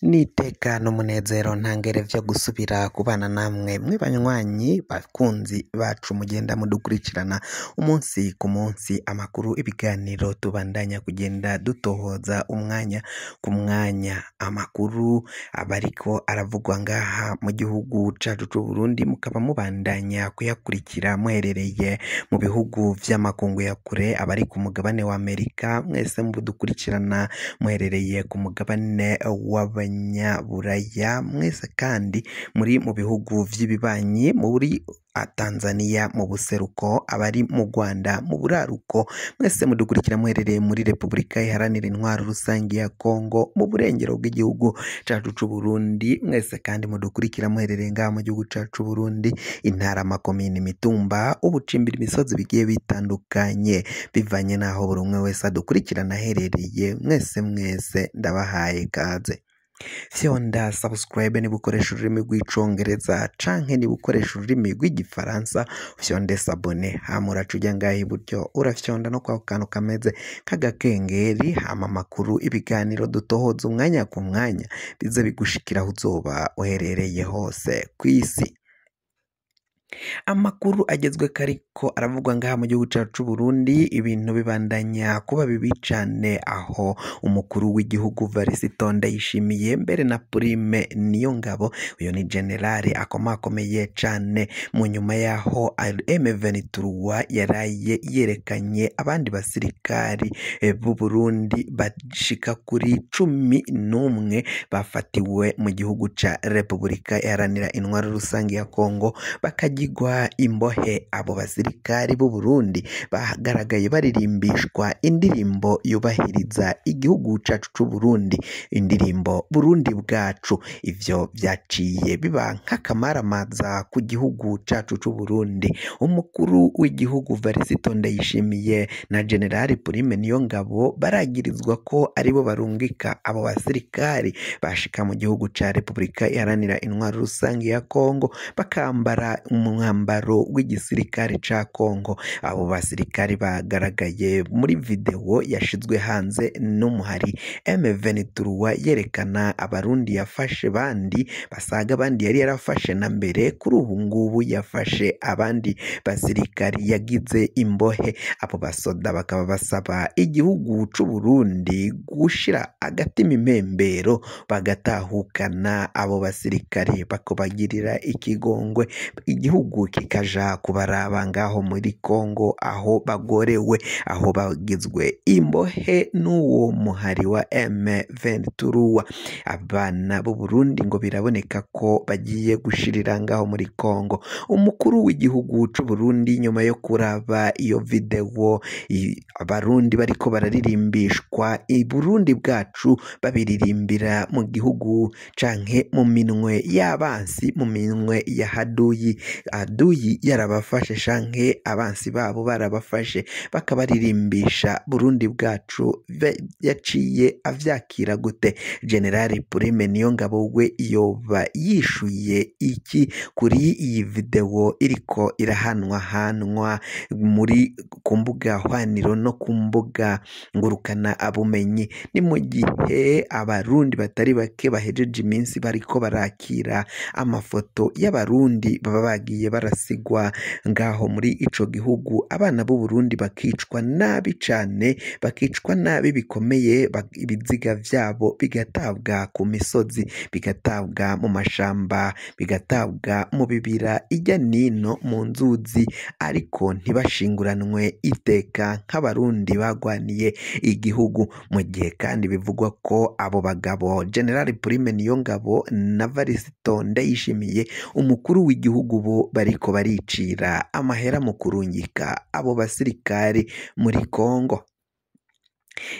Niteka n'umunezero ntangere vyo gusubira kubana namwe mwe banywanyi bakunzi bacu mugenda mudukurikirana umunsi ku munsi amakuru ibiganiro tubandanya kugenda dutohoza umwanya ku mwanya amakuru abariko aravugwa ngaha mu gihugu cacu c'u Burundi mukaba mubandanya kuyakurikira muherereye mu bihugu vy'amakungu ya kure abari ku mugabane wa Amerika mwese mudukurikirana muherereye ku mugabane w'abanyaburaya mwese kandi muri mu bihugu vy'ibibanyi muri Tanzania mu buseruko abari mu Rwanda mu buraruko mwese mudukurikira muherereye muri Repubulika Iharanira Intwaro Rusangi ya Kongo mu burengero bw'igihugu cacu c'u Burundi mwese kandi mudukurikira muherereye ngaha mu gihugu cacu c'u Burundi intara makomine imitumba ubucimbira imisozi bigiye bitandukanye bivanye naho buri umwe wese adukurikirana aherereye mwese ndabahaye kaze fyonda subscribe ni bukoresha ururimi rw'icongereza canke ni bukoresha ururimi rw'igifaransa fyonde sabone hama uracuja ngaho iburyo urafyonda no kwa kantu kameze k'agakengeri hama amakuru ibiganiro dutohoza umwanya ku mwanya bize bigushikiraho uzoba uherereye hose kw'isi. Amakuru agezwe kariko aravugwa ngaha mu gihugu cacu c'u Burundi ibintu bibandanya kuba bibi cane aho umukuru w'igihugu Varisito Ndayishimiye mbere na Prime Niyongabo uyo ni generale akomakomeye cane mu nyuma yaho M23 yaraye yerekanye abandi basirikari b'u Burundi bashika kuri 11 bafatiwe mu gihugu ca Repubulika Iharanira Intwaro Rusangi ya Kongo bakagirwa imbohe. Abo basirikari b'u Burundi bagaragaye baririmbishwa indirimbo yubahiriza igihugu cacu c'u Burundi, indirimbo Burundi bwacu. Ivyo vyaciye biba nk'akamaramaza ku gihugu cacu c'u Burundi. Umukuru w'igihugu Varisito Ndayishimiye na General Prime Niyongabo baragirizwa ko aribo barungika abo basirikari bashika mu gihugu ca Repubulika Iharanira Intwaro Rusangi ya Kongo bakambara umwambaro w'igisirikare ca Kongo. Abo basirikari bagaragaye muri video yashizwe hanze n'umuhari M23 yerekana abarundi yafashe bandi basaga bandi yari yarafashe na mbere kuri ubu ngubu yafashe abandi basirikari yagize imbohe. Abo basoda bakaba basaba igihugu c'u Burundi gushira agatima impembero bagatahukana abo basirikari bakobagirira ikigongwe igihugu kikaja kubaraba ngaho muri Kongo aho bagorewe, aho bagizwe imbohe n'uwo muhari wa M23. Abana b'u Burundi ngo biraboneka ko bagiye gushirira ngaho muri Kongo. Umukuru w'igihugu c'u Burundi nyuma yo kuraba iyo video abarundi bariko bararirimbishwa i Burundi bwacu babiririmbira mu gihugu canke mu minwe y'abansi, mu minwe ya aduyi yarabafashe canke abansi babo barabafashe bakabaririmbisha Burundi bwacu, yaciye avyakira gute? General Prime Niyongabo we yoba yishuye iki kuri iyi video iriko irahanwa muri ku mbuga hwaniro no ku mbuga ngurukana abumenyi? Ni mu gihe abarundi batari bake bahejeje iminsi bariko barakira amafoto y'abarundi baba bagiye barasigwa ngaho muri ico gihugu, abana b'u Burundi bakicwa nabi cane, bakicwa nabi bikomeye, ibiziga vyabo bigatabwa ku misozi, bigatabwa mu mashamba, bigatabwa mu bibira ijya nino mu nzuzi, ariko ntibashinguranwe iteka nk'abarundi bagwaniye igihugu. Mu gihe kandi bivugwa ko abo bagabo General Prime Niyongabo na Varisito Ndayishimiye umukuru w'igihugu bo bariko baricira amahera mu kurungika abo basirikari muri Kongo.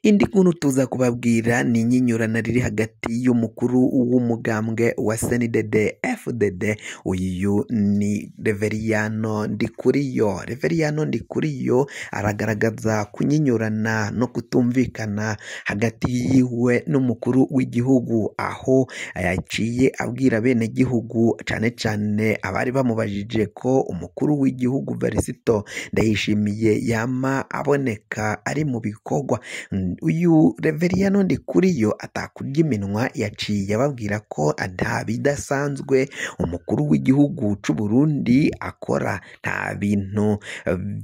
Indi nkuru tuza kubabwira ni inyinyurana riri hagati y'umukuru w'umugambwe wa CNDD FDD. Uyu ni Reveriyano Ndikuriyo. Reveriyano Ndikuriyo aragaragaza kunyinyurana no kutumvikana hagati yiwe n'umukuru w'igihugu, aho yaciye abwira bene gihugu cyane cyane abari bamubajije ko umukuru w'igihugu Varisito Ndayishimiye yama aboneka ari mu bikorwa. Uyu Reveriyano Ndikuriyo atakurya iminwa, yaciye ababwira ko nta bidasanzwe umukuru w'igihugu cy'u Burundi akora, nta bintu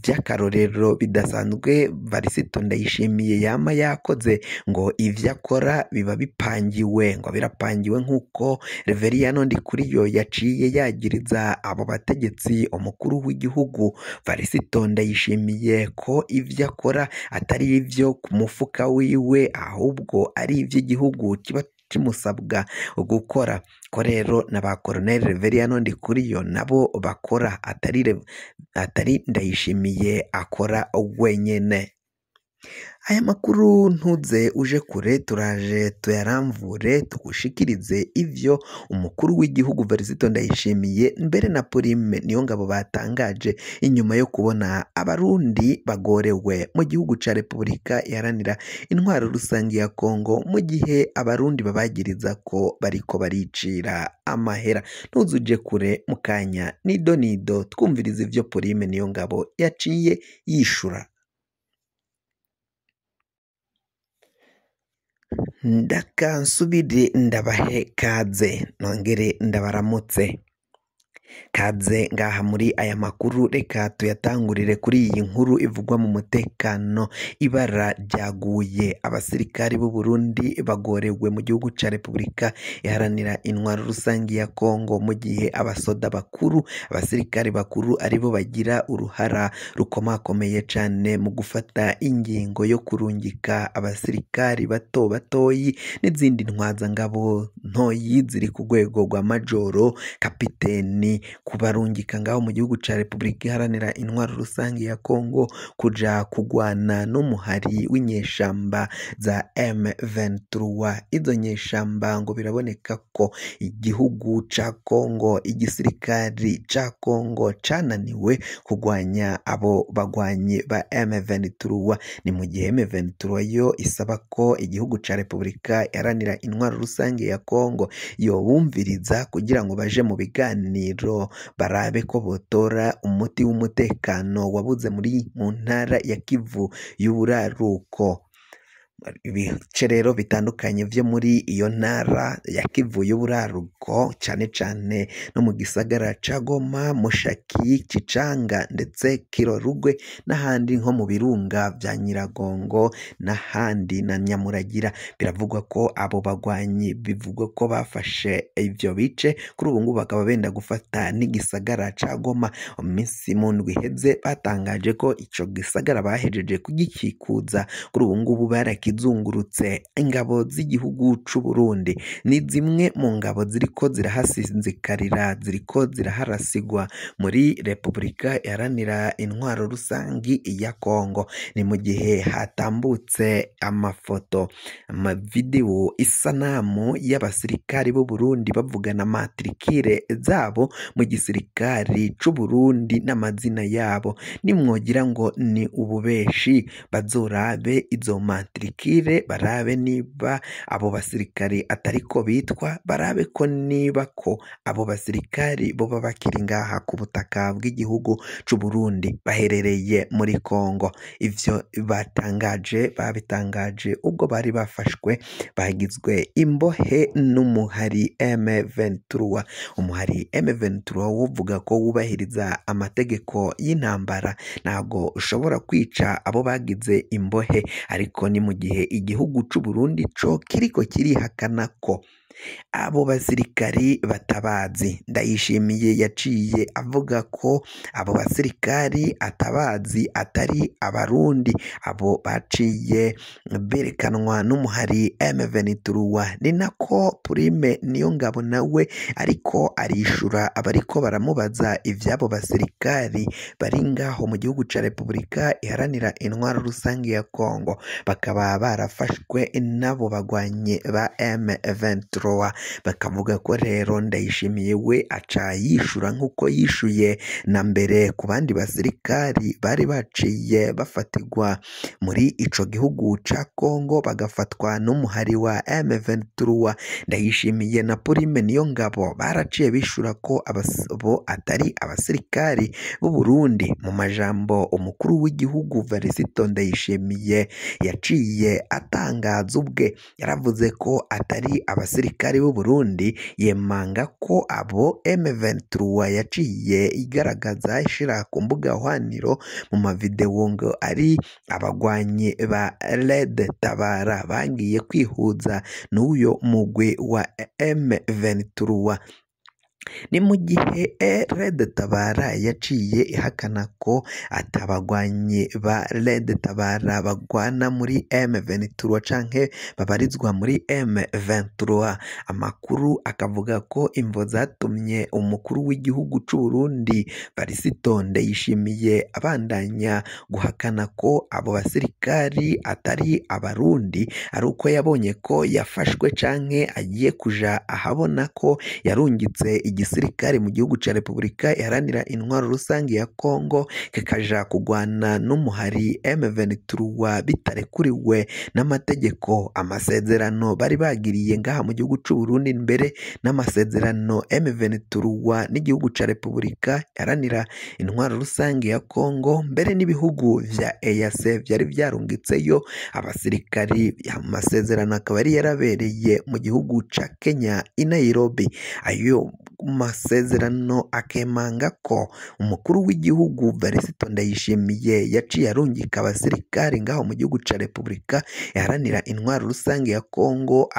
by'akarorero bidasanzwe Varisito Ndayishimiye yama yakoze, ngo ivyo akora biba bipangiwe, ngo birapangiwe nk'uko Reveriyano Ndikuriyo yaciye yagiriza abo bategetsi umukuru w'igihugu Varisito Ndayishimiye ko ivyo akora atari ivyo ku mufuka wiwe, ahubwo ari ivy'igihugu kiba kimusabwa gukora ko rero na ba Colonel Reveriyano Ndikuriyo nabo bakora, atari Ndayishimiye akora wenyene. Aya makuru ntuze uje kure, turaje tuyaramvure tugushikirize ivyo umukuru w'igihugu Varisito Ndayishimiye mbere na Prime Niyongabo batangaje inyuma yo kubona abarundi bagorewe mu gihugu ca Repubulika Iharanira Intwaro Rusangi ya Kongo, mu gihe abarundi babagiriza ko bariko baricira amahera. Ntuze uje kure, mukanya nido twumviriza ivyo Prime Niyongabo yaciye yishura. Ndakansubire ndabahe kaze, nongere ndabaramutse. Kaze ngaha muri aya makuru, reka tuyatangurire kuri iyi nkuru ivugwa mu mutekano. Ibara ryaguye, abasirikari b'u Burundi bagorewe mu gihugu ca Repubulika Iharanira Intwaro Rusangi ya Kongo, mu gihe abasirikari bakuru aribo bagira uruhara rukomakomeye cane mu gufata ingingo yo kurungika abasirikari batoyi n'izindi ntwazangabo ntoyi ziri ku rwego rwa majoro kapiteni, kubarungika ngaho mu gihugu ca Repubulika Iharanira Intwaro Rusangi ya Kongo kuja kugwana n'umuhari w'inyeshamba za M23. Izo nyeshamba ngo biraboneka ko igihugu ca Kongo, igisirikari ca Kongo cananiwe kugwanya abo bagwanyi ba M23. Ni mu gihe M23 yo isaba ko igihugu ca Repubulika Iharanira Intwaro Rusangi ya Kongo yobumviriza kugira ngo baje mu biganiro barabe ko botora umuti w'umutekano wabuze mu ntara ya Kivu y'Uburaruko. Ibice rero bitandukanye vyo muri iyo ntara ya Kivu y'Uburaruko, cane cane no mu gisagara ca Goma, Mushaki, Kicanga ndetse Kirorugwe n'ahandi nko mu birunga vya Nyiragongo n'ahandi na Nyamuragira, biravugwa ko abo bagwanyi bivugwa ko bafashe ivyo bice. Kuri ubu ngubu bakaba benda gufata n'igisagara ca Goma. Mu ndwi iheze batangaje ko ico gisagara bahejeje kugikikuza. Kuri ubu ngubu barakizungurutse. Ingabo z'igihugu c'u Burundi ni zimwe mu ngabo ziriko zirahasinzikarira, ziriko ziraharasigwa muri Repubulika Iharanira Intwaro Rusangi ya Kongo. Ni mu gihe hatambutse amafoto, amavideo, isanamu y'abasirikari b'u Burundi bavugana matrikire zabo mu gisirikari c'u Burundi n'amazina yabo. Nimwogira ngo ni ububeshi, bazorabe izo matrikire, barabe niba abo basirikari atariko bitwa, barabe ko niba ko abo basirikari boba bakiri ngaha ku butaka bw'igihugu c'u Burundi baherereye muri Kongo. Ivyo babitangaje ubwo bari bafashwe, bagizwe imbohe n'umuhari M23. Umuhari M23 wuvuga ko wubahiriza amategeko y'intambara, ntago ushobora kwica abo bagize imbohe, ariko ni mu gihe igihugu c'u Burundi co kiriko kirihakana ko abo basirikari batabazi. Ndayishimiye yaciye avuga ko abo basirikari atabazi, atari abarundi. Abo baciye berekanwa n'umuhari M23. Ni nako Prime Niyongabo nawe ariko arishura abariko baramubaza ivy'abo basirikari bari ngaho mu gihugu ca Repubulika Iharanira Intwaro Rusangi ya Kongo, bakaba barafashwe n'abo bagwanye ba M23. M23 bakavuga ko rero Ndayishimiye we aca yishura nk'uko yishuye na mbere ku bandi basirikari bari baciye bafatirwa muri ico gihugu ca Kongo bagafatwa n'umuhari wa M23. Ndayishimiye na Prime Niyongabo baraciye bishura ko bo atari abasirikari b'u Burundi. Mu majambo umukuru w'igihugu Varisito Ndayishimiye yaciye atangaza ubwe, yaravuze ko atari abasirikari b'u Burundi, yemanga ko abo M23 yaciye igaragaza ishira ku mbuga hwaniro mu mavideo ngo ari abagwanyi ba Red Tabara bagiye kwihuza n'uyo mugwi wa M23. Ni mu gihe Red Tabara yaciye ihakana ko atabagwanyi ba Red Tabara bagwana muri M23 canke babarizwa muri M23. Amakuru akavuga ko imvo zatumye umukuru w'igihugu c'u Burundi Varisito Ndayishimiye abandanya guhakana ko abo basirikari atari abarundi ari uko yabonye ko yafashwe canke agiye kuja ahabona ko yarungitse igisirikare mu gihugu ca Repubulika Iharanira Intwaro Rusange ya Kongo kikaja kugwana n'umuhari M23 bitarekuriwe n'amategeko. Amasezerano bari bagiriye ngaha mu gihugu c'u Burundi mbere n'amasezerano M23 n'igihugu ca Repubulika Iharanira Intwaro Rusange ya Kongo mbere n'ibihugu vya EAC vyari vyarungitseyo abasirikari. Amasezerano akaba yari yarabereye mu gihugu ca Kenya i Nairobi. Ayo masezerano akemanga ko umukuru w'igihugu Varisito Ndayishimiye yaciye arungika abasirikari ngaho mu gihugu ca Repubulika Iharanira Intwaro Rusange ya Kongo,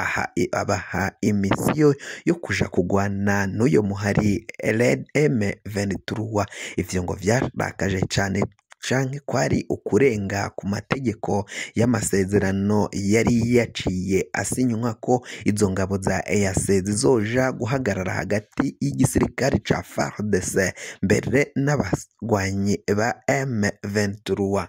abaha imisiyo yo kuja kugwana n'uyo muhari M23. Ivyo ngo vyarakaje cane canke kwari ukurenga ku mategeko y'amasezerano yari yaciye asinywa ko izo ngabo za EAC zizoja guhagarara hagati y'igisirikare ca FARDC mbere n'abagwanyi ba M23.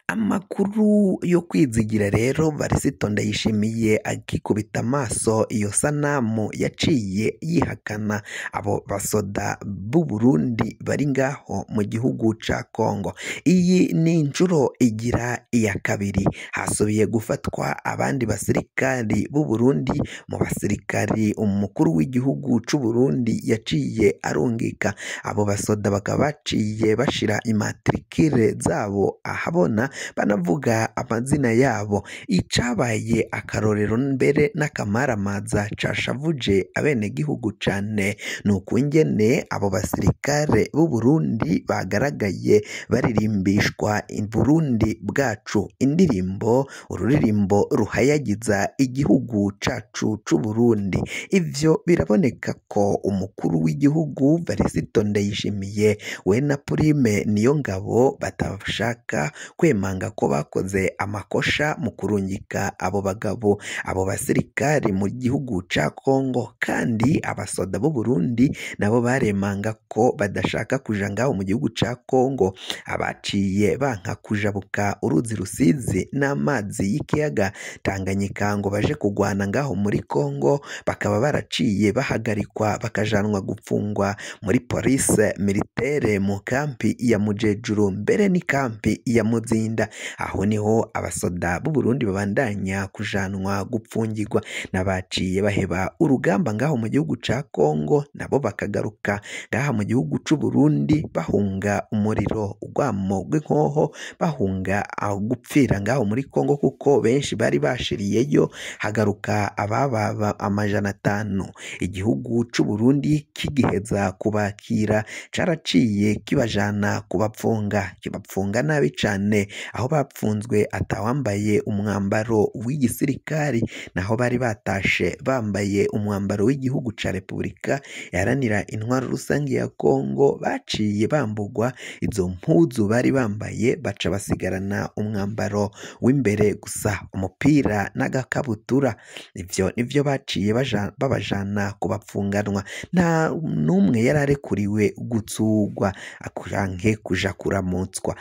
Amakuru yo kwizigira rero Varisito Ndayishimiye akikubita amaso iyo sanamu yaciye yihakana abo basoda b'u Burundi bari ngaho mu gihugu ca Kongo. Iyi ni inshuro igira iya kabiri hasubiye gufatwa abandi basirikari b'u Burundi mu basirikari umukuru w'igihugu c'u Burundi yaciye arungika. Abo basoda bakaba baciye bashira imatrikire zabo ahabona banavuga amazina yabo. Icabaye akarorero mbere n'akamaramaza cashavuje abenegihugu cane nuko ingene abo basirikare b'u Burundi bagaragaye baririmbishwa Burundi bwacu, indirimbo ururirimbo ruhayagiza igihugu cacu c'u Burundi. Ivyo biraboneka ko umukuru w'igihugu Varisito Ndayishimiye we na Prime Niyongabo batashaka kwemanga ko bakoze amakosha mu kurungika abo bagabo abo basirikari mu gihugu ca Kongo, kandi abasoda b'u Burundi nabo baremanga ko badashaka kuja ngaho mu gihugu ca Kongo. Abaciye banka kujabuka uruzi Rusizi n'amazi y'ikiyaga Tanganyika ngo baje kugwana ngaho muri Kongo bakaba baraciye bahagarikwa bakajanwa gupfungwa muri police militaire mu kampi ya Mujejuru mbere ni kampi ya Muzinda. Aho niho abasoda b'u Burundi babandanya kujanwa gupfungirwa. N'abaciye baheba urugamba ngaho mu gihugu ca Kongo nabo bakagaruka ngaha mu gihugu c'u Burundi bahunga umuriro urwamo rw'inkoho, bahunga gupfira ngaho muri Kongo kuko benshi bari bashiriyeyo, hagaruka ababa 500. Igihugu c'u Burundi kigiheza kubakira caraciye kibajana kubapfunga, kibapfunga nabi cane, aho bapfunzwe atawambaye umwambaro w'igisirikari, naho bari batashe bambaye umwambaro w'igihugu ca Repubulika Iharanira Intwaro Rusange ya Kongo. Baciye bambugwa izo mpuzu bari bambaye baca basigarana umwambaro w'imbere gusa, umupira n'agakabutura. Ivyo nivyo baciye babajana kubapfunganwa. Nta numwe yararekuriwe gutsugwa akuranke kuja kuramutswa.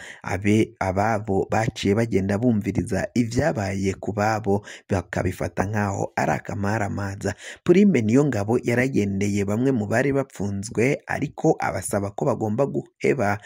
Ababo babo baciye bagenda bumviriza ivyabaye ku babo bakabifata nk'aho ari akamaramaza. Prime Niyongabo yaragendeye bamwe mu bari bapfunzwe ariko abasaba ko bagomba guheba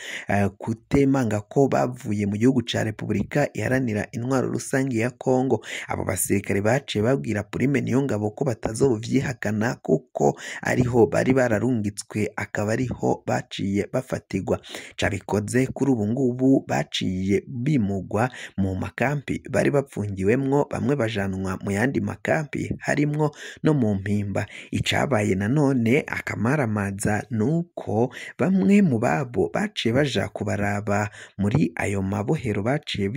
kutemanga ko bavuye mu gihugu ca Repubulika iharanira intwaro rusange ya Kongo. Abo basirikare baciye babwira Prime Niyongabo ko batazovyihakana kuko ariho bari bararungitswe, akaba ariho baciye bafatirwa. Cabikoze kuri ubu ngubu baciye bimugwa mu makampi bari bapfungiwemwo, bamwe bajanwa mu yandi makampi harimwo no mu Mpimba. Icabaye nanone akamaramaza nuko bamwe mu babo baciye baja kubaraba muri ayo mabohero baciye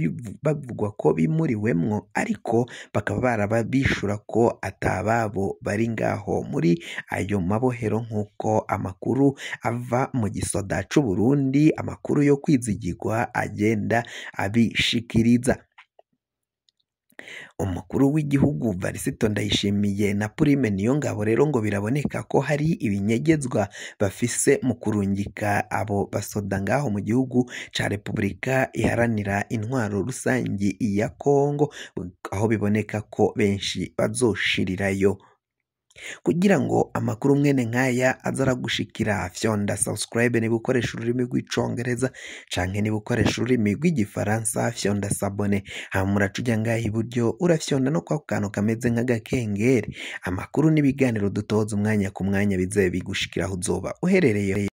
bavugwa ko bimuriwemwo, ariko bakaba barababishura ko atababo bari ngaho muri ayo mabohero nk'uko amakuru ava mu gisoda c'u Burundi, amakuru yo kwizigirwa agenda abishikiriza. Umukuru w'igihugu Varisito Ndayishimiye na Prime Niyongabo rero ngo biraboneka ko hari ibinyegezwa bafise mu kurungika abo basoda ngaho mu gihugu ca Repubulika iharanira intwaro rusangi ya Kongo, aho biboneka ko benshi bazoshirirayo. Kugira ngo amakuru mwene nkaya azaragushikira, fyonda subscribe niba ukoresha ururimi rw'icongereza canke niba ukoresha ururimi rw'igifaransa fyonda sabone, hama uraca ngaha iburyo urafyonda no kwa kantu kameze nk'agakengeri. Amakuru n'ibiganiro dutoza umwanya ku mwanya bize bigushikira aho uzoba uherereye.